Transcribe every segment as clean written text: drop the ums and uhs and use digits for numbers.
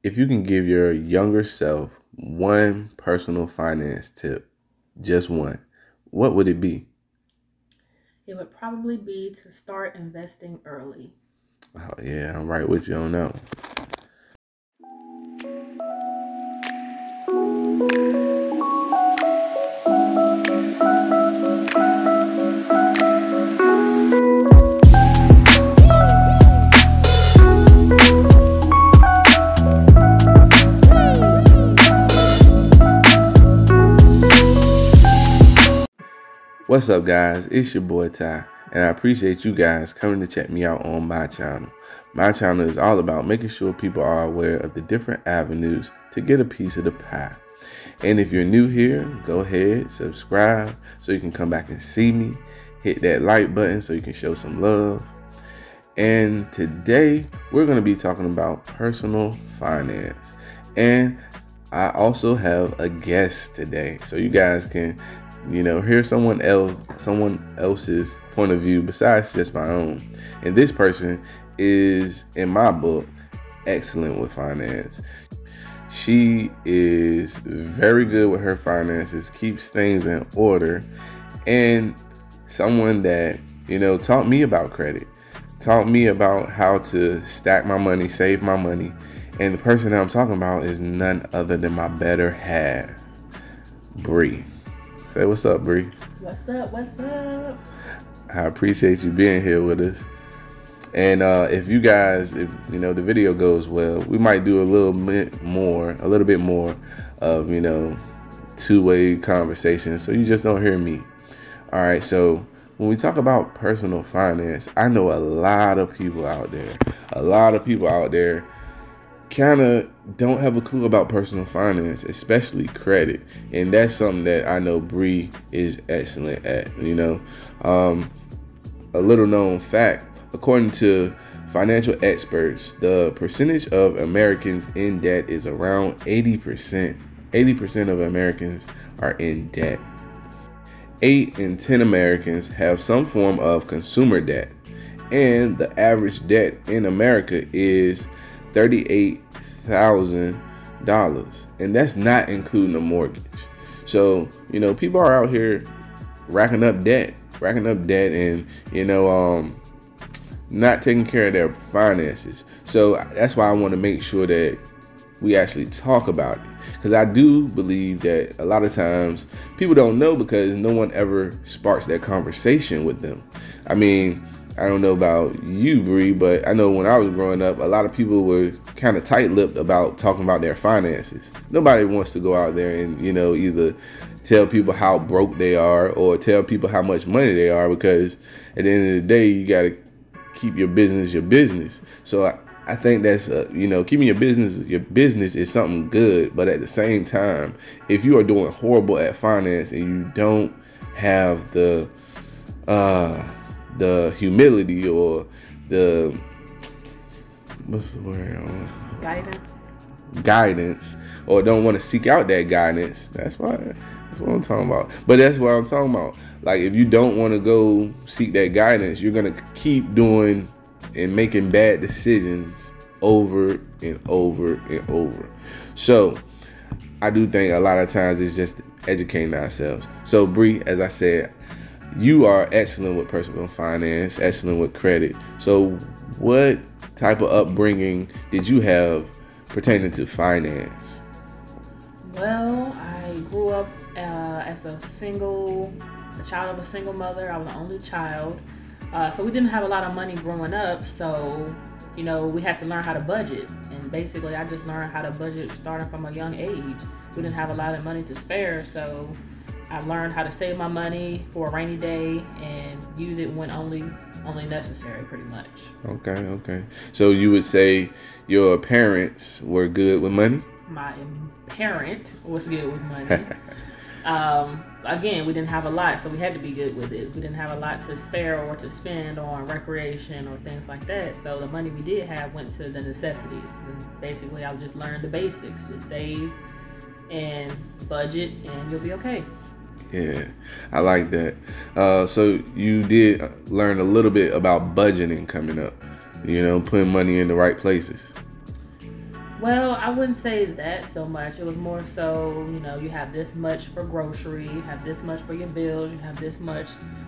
If you can give your younger self one personal finance tip, just one, what would it be? It would probably be to start investing early. Oh, yeah, I'm right with you on that one. What's up, guys? It's your boy Ty, and I appreciate you guys coming to check me out on my channel. My channel is all about making sure people are aware of the different avenues to get a piece of the pie. And if you're new here, go ahead, subscribe so you can come back and see me. Hit that like button so you can show some love. And today we're going to be talking about personal finance. And I also have a guest today, so you guys can hear someone else's point of view besides just my own. And this person is, in my book, excellent with finance. She is very good with her finances, keeps things in order, and someone that, taught me about credit, taught me about how to stack my money, save my money. And the person that I'm talking about is none other than my better half, Bree. Say what's up, Bree. What's up? What's up? I appreciate you being here with us. And if the video goes well, we might do a little bit more of, two-way conversation, so you just don't hear me. All right, so when we talk about personal finance, I know a lot of people out there kind of don't have a clue about personal finance, especially credit. And that's something that I know Bree is excellent at. A little known fact, according to financial experts, the percentage of Americans in debt is around 80%. 80% of Americans are in debt. 8 in 10 Americans have some form of consumer debt. And the average debt in America is $38,000, and that's not including a mortgage. So people are out here racking up debt, and not taking care of their finances. So that's why I want to make sure that we actually talk about it, because I do believe that a lot of times people don't know because no one ever sparks that conversation with them. I mean, I don't know about you, Bree, but I know when I was growing up, a lot of people were kind of tight-lipped about talking about their finances. Nobody wants to go out there and, either tell people how broke they are or tell people how much money they are, because at the end of the day, you got to keep your business. So I think that's, keeping your business is something good. But at the same time, if you are doing horrible at finance and you don't have the humility or the what's the word? Guidance, or don't want to seek out that guidance. That's what I'm talking about. But that's what I'm talking about. Like, if you don't want to go seek that guidance, you're gonna keep doing and making bad decisions over and over and over. So I do think a lot of times it's just educating ourselves. So Bree, as I said, you are excellent with personal finance, excellent with credit. So what type of upbringing did you have pertaining to finance? Well, I grew up as a child of a single mother. I was the only child. So we didn't have a lot of money growing up. So, we had to learn how to budget. And basically, I just learned how to budget starting from a young age. We didn't have a lot of money to spare. So I learned how to save my money for a rainy day and use it when only necessary, pretty much. Okay. So you would say your parents were good with money? My parent was good with money. Again, we didn't have a lot, so we had to be good with it. We didn't have a lot to spare or to spend on recreation or things like that. So the money we did have went to the necessities. And basically, I just learned the basics: to save and budget, and you'll be okay. Yeah, I like that. So you did learn a little bit about budgeting coming up, putting money in the right places. Well, I wouldn't say that so much. It was more so, you have this much for grocery, you have this much for your bills, you have this much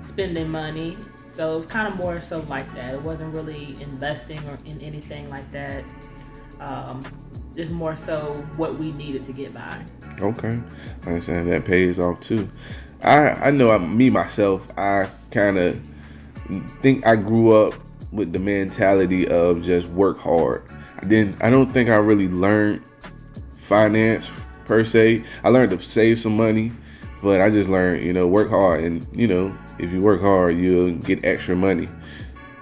spending money. So it was kind of more so like that. It wasn't really investing or in anything like that. Um, it's more so what we needed to get by. Okay, I understand that pays off too. I know me myself. I kind of think I grew up with the mentality of just work hard. I don't think I really learned finance per se. I learned to save some money, but I just learned, work hard, and if you work hard, you'll get extra money.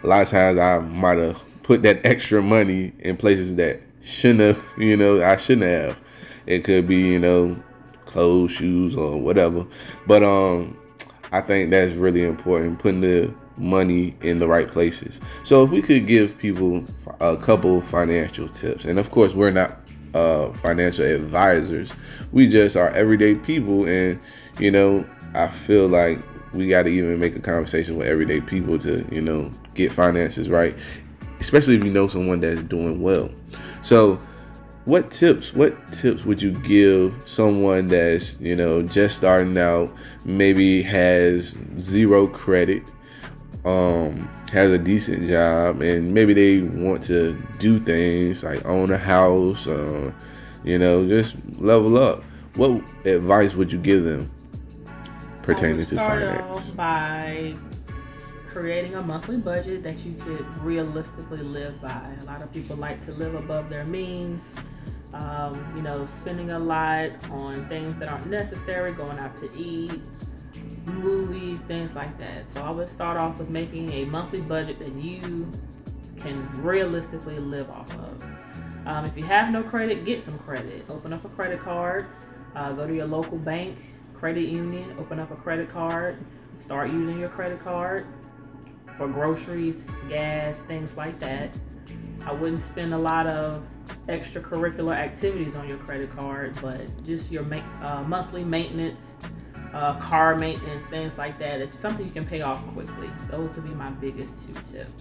A lot of times I might have put that extra money in places that shouldn't have, I shouldn't have. It could be, clothes, shoes, or whatever. But I think that's really important, putting the money in the right places. So if we could give people a couple financial tips, and of course we're not financial advisors, we just are everyday people, and I feel like we got to even make a conversation with everyday people to get finances right, especially if you know someone that's doing well. So what tips would you give someone that's just starting out, maybe has zero credit, has a decent job, and maybe they want to do things like own a house, just level up? What advice would you give them pertaining to finance? I would start off by creating a monthly budget that you could realistically live by. A lot of people like to live above their means, spending a lot on things that aren't necessary, going out to eat, movies, things like that. So I would start off with making a monthly budget that you can realistically live off of. If you have no credit, get some credit. Open up a credit card. Go to your local bank, credit union, open up a credit card. Start using your credit card for groceries, gas, things like that. I wouldn't spend a lot of extracurricular activities on your credit card, but just your monthly maintenance, car maintenance, things like that. It's something you can pay off quickly. Those would be my biggest 2 tips.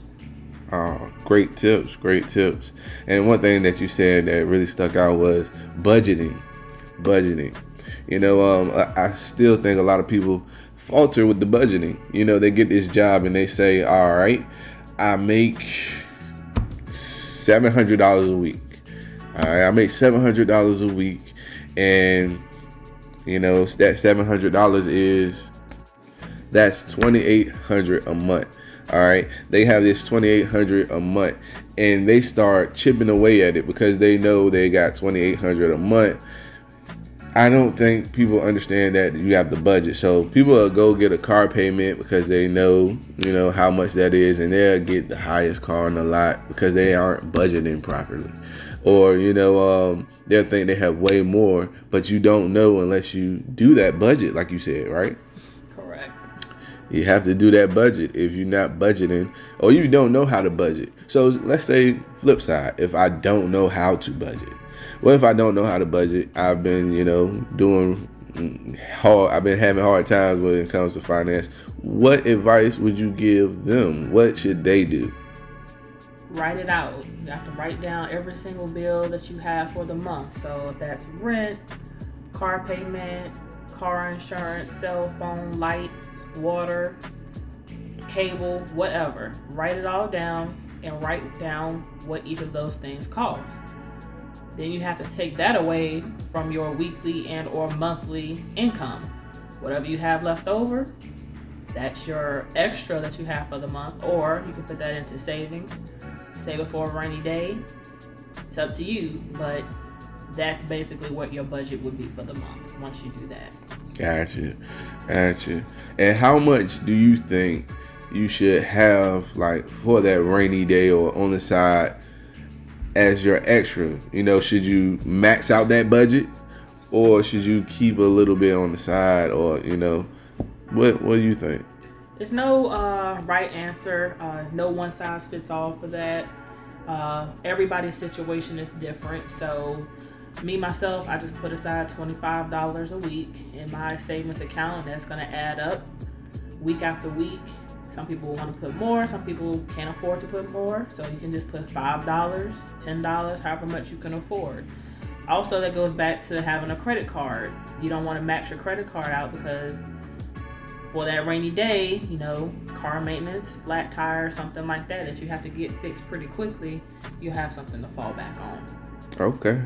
Great tips. And one thing that you said that really stuck out was budgeting. I still think a lot of people falter with the budgeting. They get this job and they say, all right, I make $700 a week. All right, I make $700 a week, and that $700 that's $2,800 a month. All right, they have this $2,800 a month, and they start chipping away at it because they know they got $2,800 a month. I don't think people understand that you have the budget. So people will go get a car payment because they know, how much that is, and they'll get the highest car on the lot because they aren't budgeting properly. Or, they'll think they have way more, but you don't know unless you do that budget, like you said, right? Correct. You have to do that budget if you're not budgeting, or you don't know how to budget. So let's say flip side, if I don't know how to budget. What if I don't know how to budget? I've been, doing hard. I've been having hard times when it comes to finance. What advice would you give them? What should they do? Write it out. You have to write down every single bill that you have for the month. So if that's rent, car payment, car insurance, cell phone, light, water, cable, whatever. Write it all down and write down what each of those things cost. Then you have to take that away from your weekly and or monthly income. Whatever you have left over, that's your extra that you have for the month, or you can put that into savings, save it for a rainy day. It's up to you, but that's basically what your budget would be for the month once you do that. Gotcha. And how much do you think you should have, like, for that rainy day or on the side as your extra? Should you max out that budget, or should you keep a little bit on the side, or what do you think? There's no right answer. No one size fits all for that. Everybody's situation is different. So me myself, I just put aside $25 a week in my savings account, and that's going to add up week after week. Some people want to put more, some people can't afford to put more, so you can just put $5, $10, however much you can afford. Also, that goes back to having a credit card. You don't want to max your credit card out because for that rainy day, you know, car maintenance, flat tire, something like that you have to get fixed pretty quickly, you have something to fall back on. Okay.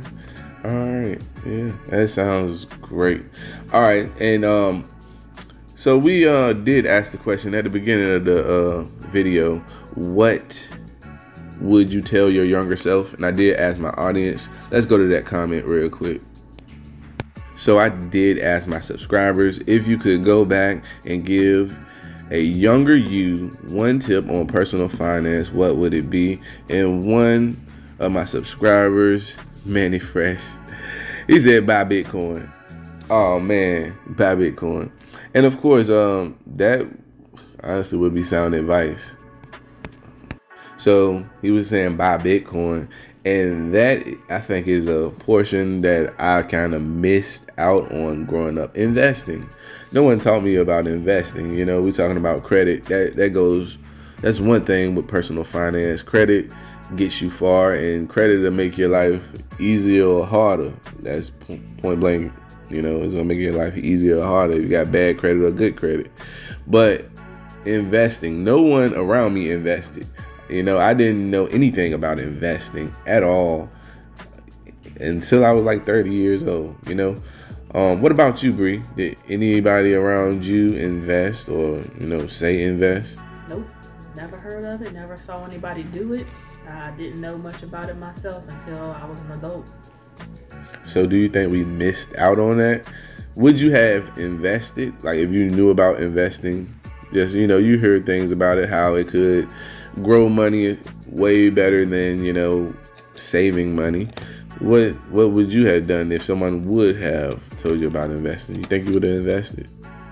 All right. Yeah, that sounds great. All right. And so we did ask the question at the beginning of the video, what would you tell your younger self? And I did ask my audience. Let's go to that comment real quick. So I did ask my subscribers if you could go back and give a younger you one tip on personal finance, what would it be? And one of my subscribers, Manny Fresh, he said buy Bitcoin. Oh man, buy Bitcoin. And of course, that honestly would be sound advice. So he was saying buy Bitcoin, and that I think is a portion that I kind of missed out on growing up. Investing. No one taught me about investing. You know, we're talking about credit. That's one thing with personal finance. Credit gets you far, and credit will make your life easier or harder. That's point blank. You know, it's gonna make your life easier or harder if you got bad credit or good credit. But investing, no one around me invested. You know, I didn't know anything about investing at all until I was like 30 years old, you know. What about you, Bree? Did anybody around you invest or, you know, say invest? Nope, never heard of it, never saw anybody do it. I didn't know much about it myself until I was an adult. So do you think we missed out on that? Would you have invested? Like if you knew about investing, just, you know, you heard things about it, how it could grow money way better than, you know, saving money. What would you have done if someone would have told you about investing? You think you would have invested?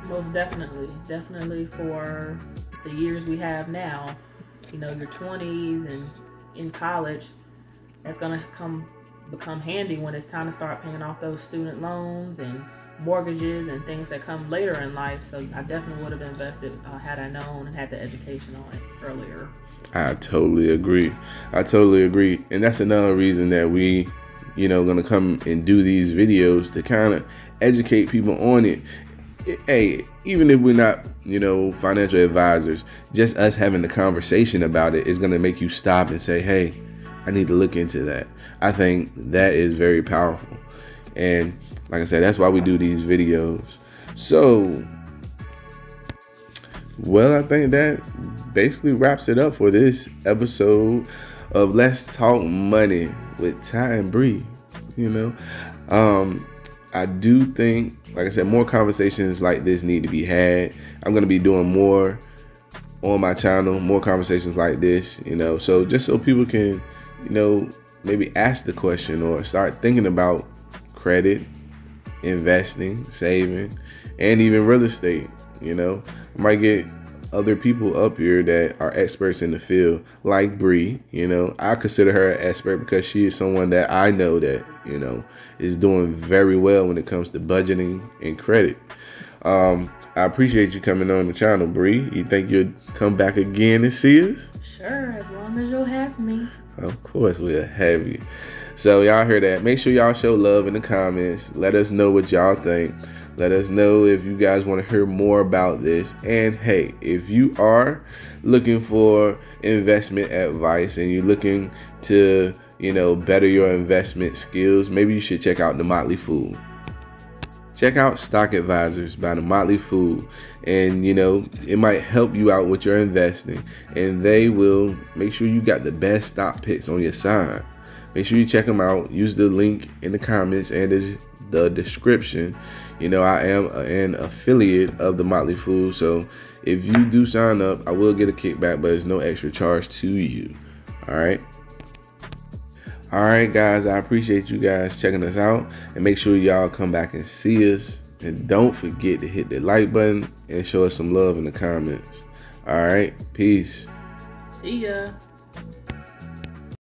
Most definitely. Definitely for the years we have now. You know, your 20s and in college, that's going to become handy when it's time to start paying off those student loans and mortgages and things that come later in life. So I definitely would have invested had I known and had the education on it earlier. I totally agree. And that's another reason that we, you know, gonna come and do these videos to kind of educate people on it. Hey, even if we're not, you know, financial advisors, just us having the conversation about it is gonna make you stop and say, hey, I need to look into that. I think that is very powerful. And like I said, that's why we do these videos. So, well, I think that basically wraps it up for this episode of Let's Talk Money with Ty and Bree. You know, I do think, like I said, more conversations like this need to be had. I'm going to be doing more on my channel, more conversations like this, you know, so just so people can, you know, maybe ask the question or start thinking about credit, investing, saving, and even real estate. You know, I might get other people up here that are experts in the field, like Bree. You know, I consider her an expert because she is someone that I know that, you know, is doing very well when it comes to budgeting and credit. I appreciate you coming on the channel, Bree. You think you'll come back again and see us? Sure, as long as you'll have me. Of course we'll have you. So y'all heard that. Make sure y'all show love in the comments. Let us know what y'all think. Let us know if you guys want to hear more about this. And hey, if you are looking for investment advice and you're looking to, you know, better your investment skills, maybe you should check out The Motley Fool. Check out Stock Advisors by The Motley Fool, and, you know, it might help you out with your investing, and they will make sure you got the best stock picks on your side. Make sure you check them out. Use the link in the comments and the description. You know, I am an affiliate of The Motley Fool, so if you do sign up, I will get a kickback, but there's no extra charge to you. All right. All right, guys, I appreciate you guys checking us out, and make sure y'all come back and see us, and don't forget to hit the like button and show us some love in the comments. All right, peace. See ya.